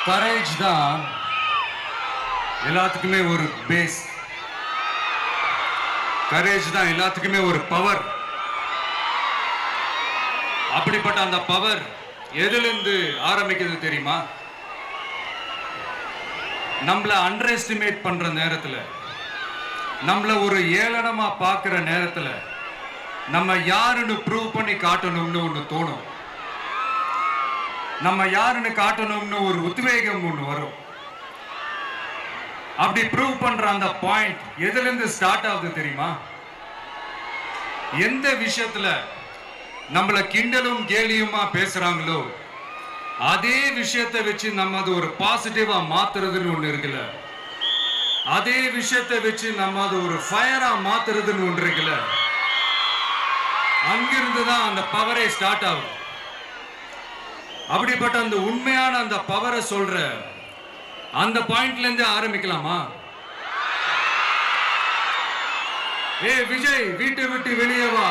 Courage தான் எல்லாத்துக்குமே ஒரு பேஸ். கரேஜ் தான் எல்லாத்துக்குமே ஒரு பவர். அப்படிப்பட்ட அந்த பவர் எதிலிருந்து ஆரம்பிக்கிறது தெரியுமா? நம்மள அண்டர் எஸ்டிமேட் பண்ற நேரத்துல, நம்மள ஒரு ஏளனமா பார்க்கிற நேரத்துல, நம்ம யாருன்னு ப்ரூவ் பண்ணி காட்டணும்னு ஒண்ணு தோணும். நம்ம யாருன்னு காட்டணும்னு ஒரு உத்வேகம் ஒண்ணு வரும். அப்படி ப்ரூவ் பண்ற அந்த பாயிண்ட் எதுல இருந்து ஸ்டார்ட் ஆகுது தெரியுமா? எந்த விஷயத்துல நம்மள கிண்டலும் கேலியுமா பேசுறாங்களோ அதே விஷயத்தை வச்சு நம்ம அது ஒரு பாசிட்டிவா மாத்துறதுன்னு ஒண்ணு இருக்குல்ல, அதே விஷயத்தை வச்சு நம்ம அது ஒரு ஃபயரா மாத்துறதுன்னு ஒன்று இருக்குல்ல, அங்கிருந்து தான் அந்த பவரே ஸ்டார்ட் ஆகும். அப்படிப்பட்ட அந்த உண்மையான அந்த பவரை சொல்ற அந்த பாயிண்ட்ல இருந்து ஆரம்பிக்கலாமா? ஏ விஜய், வீட்டை விட்டு வெளியே வா.